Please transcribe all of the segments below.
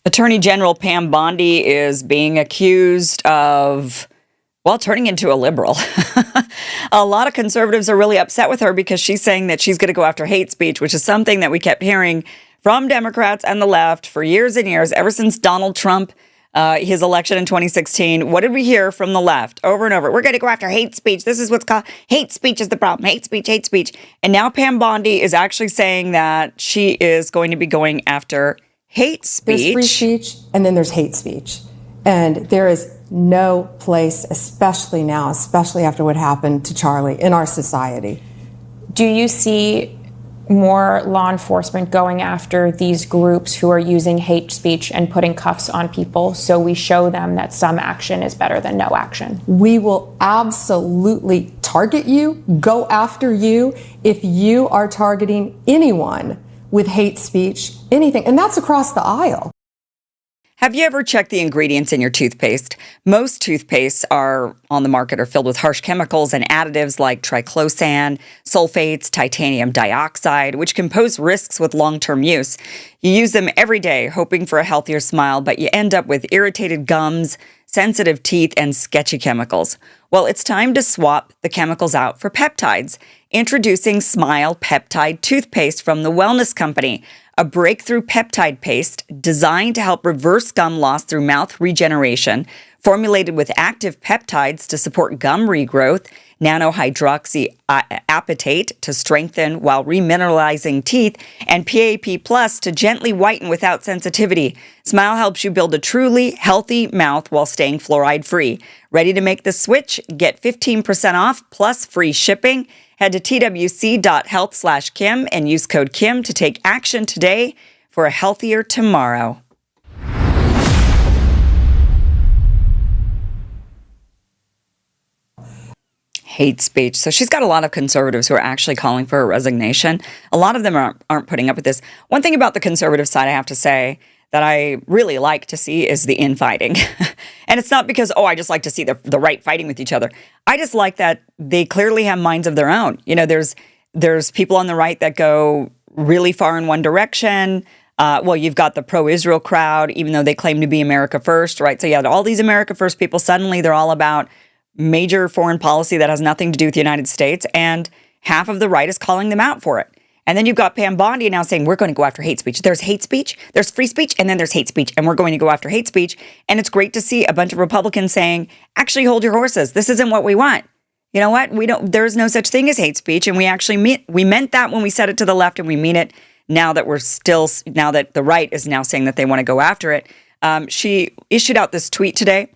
Attorney General Pam Bondi is being accused of, well, turning into a liberal. A lot of conservatives are really upset with her because she's saying that she's going to go after hate speech, which is something that we kept hearing from Democrats and the left for years and years, ever since Donald Trump, his election in 2016. What did we hear from the left over and over? We're going to go after hate speech. This is what's called hate speech is the problem. Hate speech, hate speech. And now Pam Bondi is actually saying that she is going to be going after hate speech. There's free speech and then there's hate speech. And there is no place, especially now, especially after what happened to Charlie in our society. Do you see more law enforcement going after these groups who are using hate speech and putting cuffs on people so we show them that some action is better than no action? We will absolutely target you, go after you if you are targeting anyone with hate speech, anything. And that's across the aisle. Have you ever checked the ingredients in your toothpaste? Most toothpastes are on the market are filled with harsh chemicals and additives like triclosan, sulfates, titanium dioxide, which can pose risks with long-term use. You use them every day, hoping for a healthier smile, but you end up with irritated gums, sensitive teeth, and sketchy chemicals. Well, it's time to swap the chemicals out for peptides. Introducing Smile Peptide Toothpaste from the Wellness Company, a breakthrough peptide paste designed to help reverse gum loss through mouth regeneration, formulated with active peptides to support gum regrowth, nanohydroxyapatite to strengthen while remineralizing teeth, and PAP Plus to gently whiten without sensitivity. Smile helps you build a truly healthy mouth while staying fluoride-free. Ready to make the switch? Get 15% off plus free shipping. Head to twc.health/Kim and use code Kim to take action today for a healthier tomorrow. Hate speech. So she's got a lot of conservatives who are actually calling for her resignation. A lot of them aren't putting up with this. One thing about the conservative side I have to say that I really like to see is the infighting. And it's not because, I just like to see the right fighting with each other. I just like that they clearly have minds of their own. You know, there's people on the right that go really far in one direction. You've got the pro-Israel crowd, even though they claim to be America first, right? So all these America first people, suddenly they're all about major foreign policy that has nothing to do with the United States. And half of the right is calling them out for it. And then you've got Pam Bondi now saying, we're going to go after hate speech. There's hate speech, there's free speech, and then there's hate speech. And we're going to go after hate speech. And it's great to see a bunch of Republicans saying, actually hold your horses. This isn't what we want. You know what? There's no such thing as hate speech. And we meant that when we said it to the left, and we mean it now that the right is now saying that they want to go after it. She issued out this tweet today.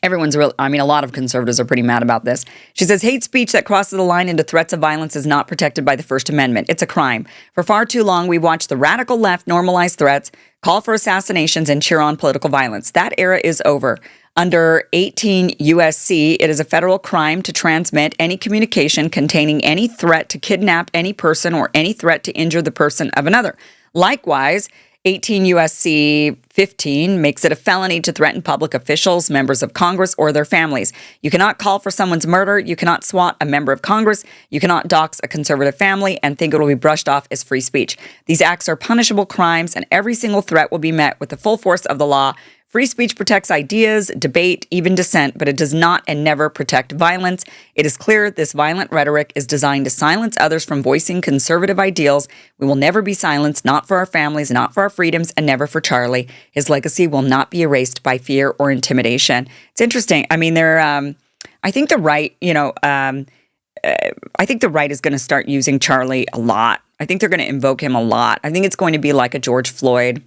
A lot of conservatives are pretty mad about this. She says, hate speech that crosses the line into threats of violence is not protected by the First Amendment. It's a crime. For far too long, we watched the radical left normalize threats, call for assassinations, and cheer on political violence. That era is over. Under 18 U.S.C., it is a federal crime to transmit any communication containing any threat to kidnap any person or any threat to injure the person of another. Likewise, 18 U.S.C. 15 makes it a felony to threaten public officials, members of Congress, or their families. You cannot call for someone's murder. You cannot swat a member of Congress. You cannot dox a conservative family and think it will be brushed off as free speech. These acts are punishable crimes, and every single threat will be met with the full force of the law. Free speech protects ideas, debate, even dissent, but it does not and never protect violence. It is clear this violent rhetoric is designed to silence others from voicing conservative ideals. We will never be silenced, not for our families, not for our freedoms, and never for Charlie. His legacy will not be erased by fear or intimidation. It's interesting. I mean, I think the right, I think the right is going to start using Charlie a lot. I think they're going to invoke him a lot. I think it's going to be like a George Floyd.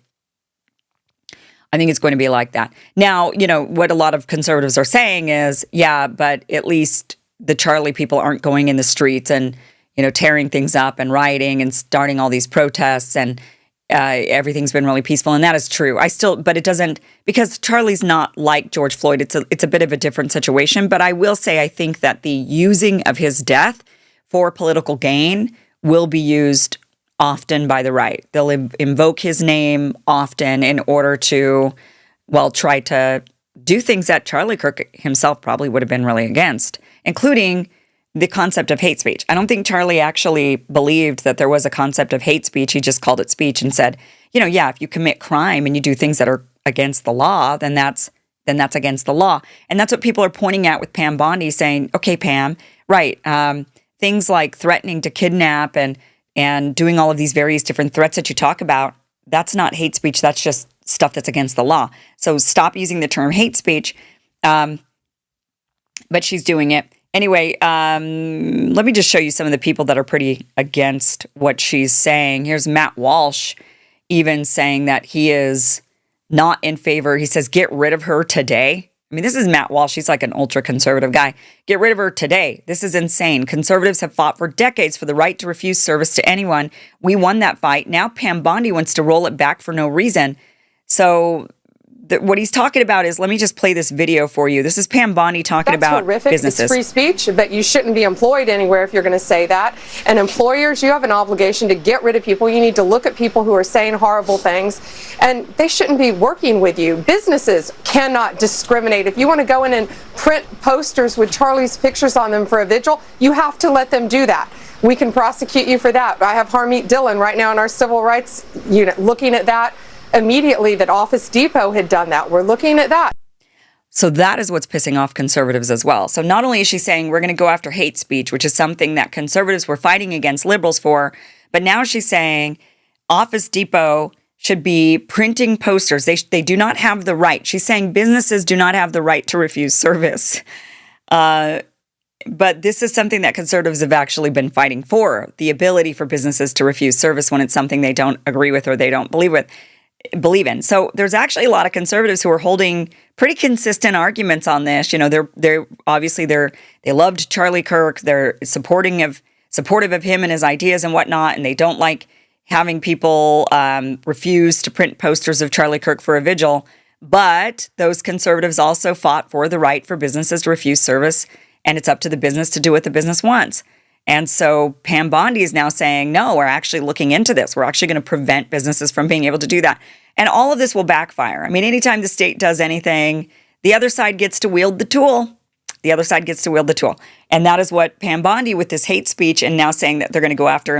I think it's going to be like that. Now, what a lot of conservatives are saying is, yeah, but at least the Charlie people aren't going in the streets and, tearing things up and rioting and starting all these protests, and everything's been really peaceful. And that is true. But it doesn't, because Charlie's not like George Floyd. It's a bit of a different situation. But I will say, I think that the using of his death for political gain will be used often by the right. They'll invoke his name often in order to, try to do things that Charlie Kirk himself probably would have been really against, including the concept of hate speech. I don't think Charlie actually believed that there was a concept of hate speech. He just called it speech and said, yeah, if you commit crime and you do things that are against the law, then that's against the law. And that's what people are pointing at with Pam Bondi, saying, okay, Pam, right, things like threatening to kidnap and doing all of these various different threats that you talk about, that's not hate speech. That's just stuff that's against the law. So stop using the term hate speech. But she's doing it. Anyway, let me just show you some of the people that are pretty against what she's saying. Here's Matt Walsh even saying that he is not in favor. He says, get rid of her today. I mean, this is Matt Walsh. He's like an ultra-conservative guy. Get rid of her today. This is insane. Conservatives have fought for decades for the right to refuse service to anyone. We won that fight. Now Pam Bondi wants to roll it back for no reason. So what he's talking about is, let me just play this video for you. This is Pam Bondi talking about horrific. Businesses. It's free speech, but you shouldn't be employed anywhere if you're going to say that. And employers, you have an obligation to get rid of people. You need to look at people who are saying horrible things, and they shouldn't be working with you. Businesses cannot discriminate. If you want to go in and print posters with Charlie's pictures on them for a vigil, you have to let them do that. We can prosecute you for that. I have Harmeet Dillon right now in our civil rights unit looking at that. Immediately that Office Depot had done that. We're looking at that. So that is what's pissing off conservatives as well. So not only is she saying we're going to go after hate speech, which is something that conservatives were fighting against liberals for, but now she's saying Office Depot should be printing posters. They do not have the right. She's saying businesses do not have the right to refuse service. But this is something that conservatives have actually been fighting for, the ability for businesses to refuse service when it's something they don't agree with or they don't believe in. So there's actually a lot of conservatives who are holding pretty consistent arguments on this. They're obviously they loved Charlie Kirk. They're supportive of him and his ideas and whatnot, and they don't like having people refuse to print posters of Charlie Kirk for a vigil. But those conservatives also fought for the right for businesses to refuse service, and it's up to the business to do what the business wants. And so Pam Bondi is now saying, no, we're actually looking into this. We're actually going to prevent businesses from being able to do that. And all of this will backfire. I mean, anytime the state does anything, the other side gets to wield the tool. And that is what Pam Bondi with this hate speech and now saying that they're going to go after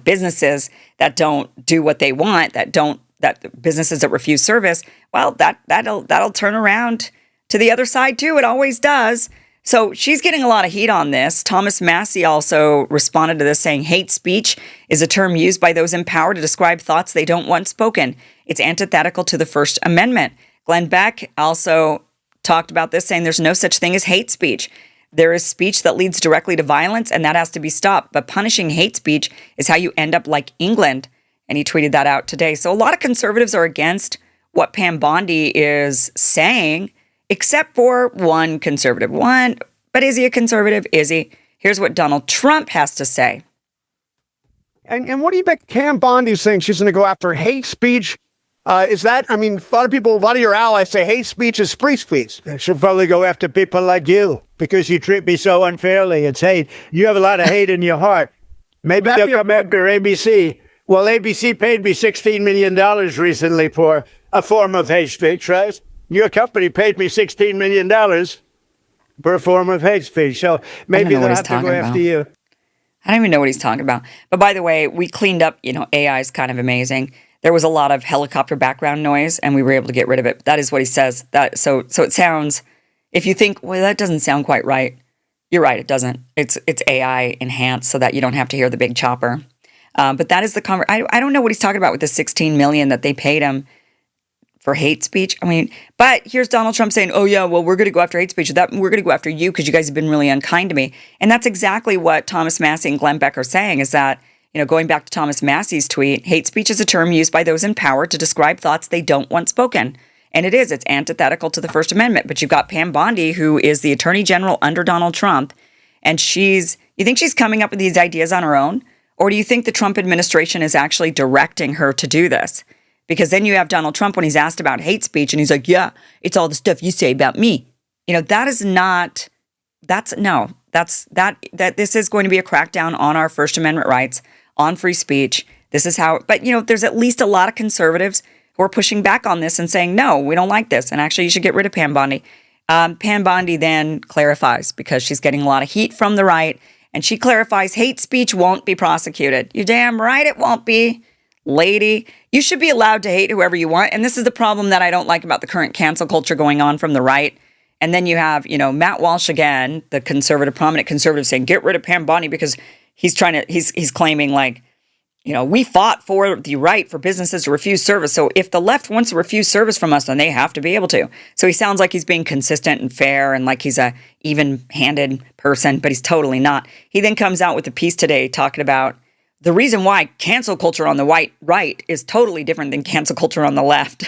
businesses that don't do what they want, that businesses that refuse service. Well, that'll turn around to the other side too. It always does. So she's getting a lot of heat on this. Thomas Massey also responded to this saying, hate speech is a term used by those in power to describe thoughts they don't want spoken. It's antithetical to the First Amendment. Glenn Beck also talked about this, saying there's no such thing as hate speech. There is speech that leads directly to violence, and that has to be stopped. But punishing hate speech is how you end up like England. And he tweeted that out today. So a lot of conservatives are against what Pam Bondi is saying, except for one conservative. But is he a conservative? Is he? Here's what Donald Trump has to say. And what do you think Pam Bondi is saying? She's going to go after hate speech. Is that, a lot of your allies say hate speech is free speech. I should probably go after people like you because you treat me so unfairly. It's hate. You have a lot of hate in your heart. Maybe they'll come after ABC. Well, ABC paid me $16 million recently for a form of hate speech, right? Your company paid me $16 million for a form of hate speech. So maybe they'll have to go after you. I don't even know what he's talking about. But by the way, we cleaned up, AI is kind of amazing. There was a lot of helicopter background noise, and we were able to get rid of it. That is what he says. So it sounds, if you think, well, that doesn't sound quite right, you're right, it doesn't. It's AI enhanced so that you don't have to hear the big chopper. But that is the I don't know what he's talking about with the $16 million that they paid him for hate speech. But here's Donald Trump saying, oh yeah, well, we're going to go after hate speech. We're going to go after you because you guys have been really unkind to me. And that's exactly what Thomas Massey and Glenn Beck are saying, is that, going back to Thomas Massey's tweet, hate speech is a term used by those in power to describe thoughts they don't want spoken. And it's antithetical to the First Amendment. But you've got Pam Bondi, who is the Attorney General under Donald Trump. And you think she's coming up with these ideas on her own? Or do you think the Trump administration is actually directing her to do this? Because then you have Donald Trump when he's asked about hate speech and he's like, yeah, it's all the stuff you say about me. This is going to be a crackdown on our First Amendment rights, on free speech. This is how, but there's at least a lot of conservatives who are pushing back on this and saying, no, we don't like this. And actually you should get rid of Pam Bondi. Pam Bondi then clarifies, because she's getting a lot of heat from the right, and she clarifies hate speech won't be prosecuted. You're damn right it won't be. lady, you should be allowed to hate whoever you want. And this is the problem that I don't like about the current cancel culture going on from the right. And then you have, Matt Walsh again, the prominent conservative, saying, get rid of Pam Bondi because he's claiming like, we fought for the right for businesses to refuse service. So if the left wants to refuse service from us, then they have to be able to. So he sounds like he's being consistent and fair and like he's a even-handed person, but he's totally not. He then comes out with a piece today talking about the reason why cancel culture on the right is totally different than cancel culture on the left,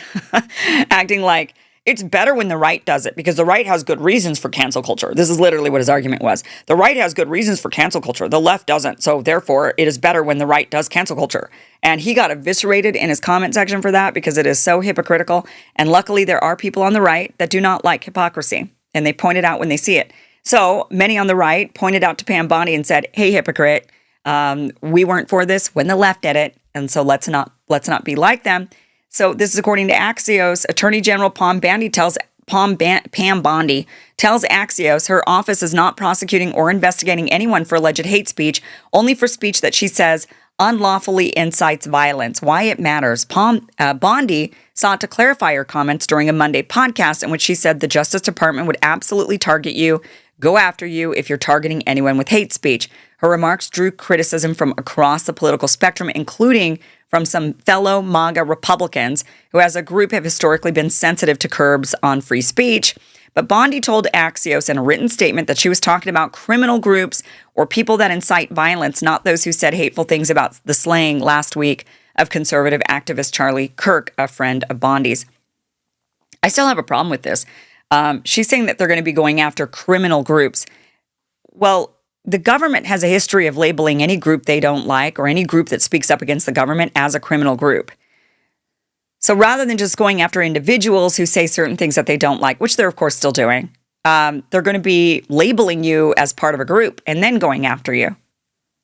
acting like it's better when the right does it because the right has good reasons for cancel culture. This is literally what his argument was. The right has good reasons for cancel culture. The left doesn't. So therefore, it is better when the right does cancel culture. And he got eviscerated in his comment section for that because it is so hypocritical. And luckily, there are people on the right that do not like hypocrisy. And they point it out when they see it. So many on the right pointed out to Pam Bondi and said, hey, hypocrite, we weren't for this when the left did it. And so let's not be like them. So this is according to Axios. Attorney General Pam Bondi tells Axios her office is not prosecuting or investigating anyone for alleged hate speech, only for speech that she says unlawfully incites violence. Why it matters. Bondi sought to clarify her comments during a Monday podcast in which she said the Justice Department would absolutely target you, go after you if you're targeting anyone with hate speech. Her remarks drew criticism from across the political spectrum, including from some fellow MAGA Republicans who as a group have historically been sensitive to curbs on free speech. But Bondi told Axios in a written statement that she was talking about criminal groups or people that incite violence, not those who said hateful things about the slaying last week of conservative activist Charlie Kirk, a friend of Bondi's. I still have a problem with this. She's saying that they're going to be going after criminal groups. Well, the government has a history of labeling any group they don't like or any group that speaks up against the government as a criminal group. So rather than just going after individuals who say certain things that they don't like, which they're of course still doing, they're going to be labeling you as part of a group and then going after you,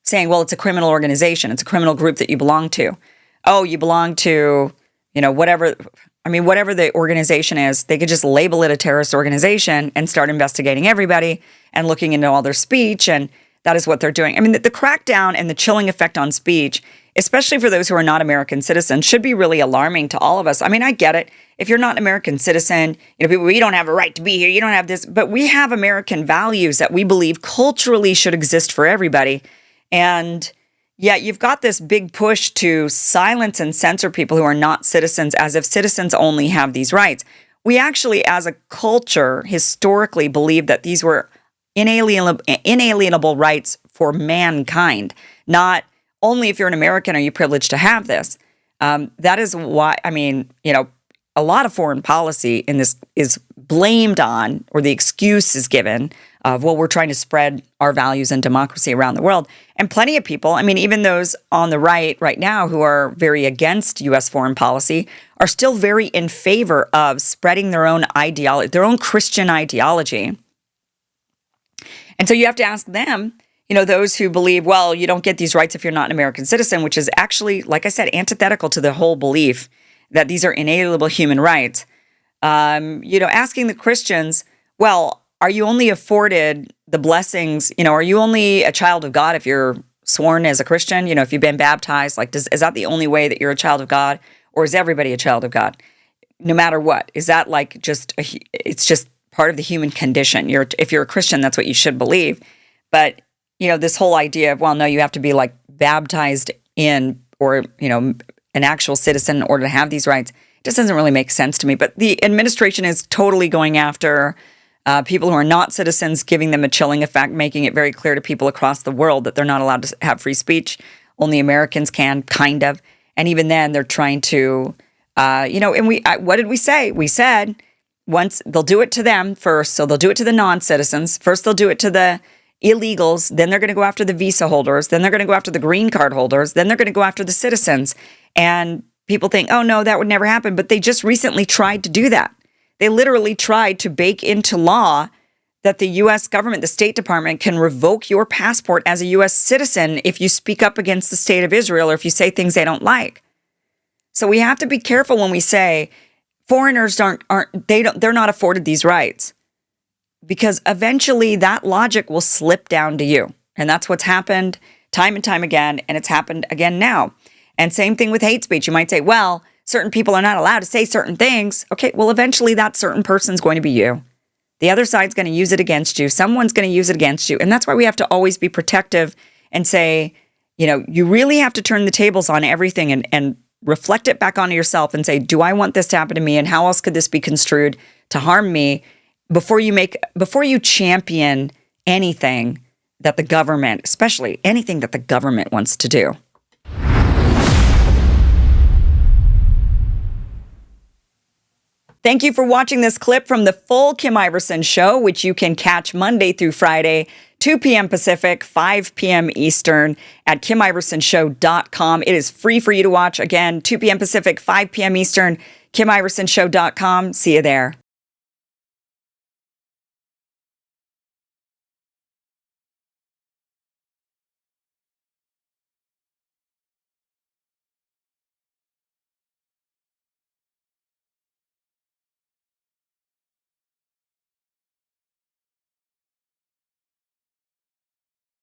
saying, well, it's a criminal organization. It's a criminal group that you belong to. Oh, you belong to, whatever the organization is, they could just label it a terrorist organization and start investigating everybody and looking into all their speech. And that is what they're doing. I mean, the crackdown and the chilling effect on speech, especially for those who are not American citizens, should be really alarming to all of us. I mean, I get it. If you're not an American citizen, people, you don't have a right to be here. You don't have this. But we have American values that we believe culturally should exist for everybody. And yet you've got this big push to silence and censor people who are not citizens as if citizens only have these rights. We actually, as a culture, historically believe that these were inalienable rights for mankind. Not only if you're an American are you privileged to have this. That is why, a lot of foreign policy in this is blamed on, or the excuse is given of, well, we're trying to spread our values and democracy around the world. And plenty of people, even those on the right now who are very against U.S. foreign policy are still very in favor of spreading their own ideology, their own Christian ideology. And so you have to ask them, those who believe, well, you don't get these rights if you're not an American citizen, which is actually, like I said, antithetical to the whole belief that these are inalienable human rights. Asking the Christians, well, are you only afforded the blessings? Are you only a child of God if you're sworn as a Christian? If you've been baptized, is that the only way that you're a child of God? Or is everybody a child of God? No matter what, is that it's just part of the human condition? If you're a Christian, that's what you should believe. But, this whole idea of, well, no, you have to be baptized in, or, an actual citizen in order to have these rights, just doesn't really make sense to me. But the administration is totally going after people who are not citizens, giving them a chilling effect, making it very clear to people across the world that they're not allowed to have free speech. Only Americans can, kind of. And even then, they're trying to, what did we say? We said once they'll do it to them first. So they'll do it to the non-citizens. First, they'll do it to the illegals. Then they're going to go after the visa holders. Then they're going to go after the green card holders. Then they're going to go after the citizens. And people think, oh, no, that would never happen. But they just recently tried to do that. They literally tried to bake into law that the U.S. government, the State Department, can revoke your passport as a U.S. citizen if you speak up against the state of Israel or if you say things they don't like. So we have to be careful when we say foreigners they're not afforded these rights, because eventually that logic will slip down to you. And that's what's happened time and time again, and it's happened again now. And same thing with hate speech. You might say, well, certain people are not allowed to say certain things. Okay, well, eventually that certain person's going to be you. The other side's going to use it against you. Someone's going to use it against you. And that's why we have to always be protective and say, you really have to turn the tables on everything and reflect it back onto yourself and say, do I want this to happen to me? And how else could this be construed to harm me? Before you champion anything that the government, especially anything that the government wants to do. Thank you for watching this clip from the full Kim Iverson Show, which you can catch Monday through Friday, 2 p.m. Pacific, 5 p.m. Eastern at KimIversonShow.com. It is free for you to watch. Again, 2 p.m. Pacific, 5 p.m. Eastern, KimIversonShow.com. See you there.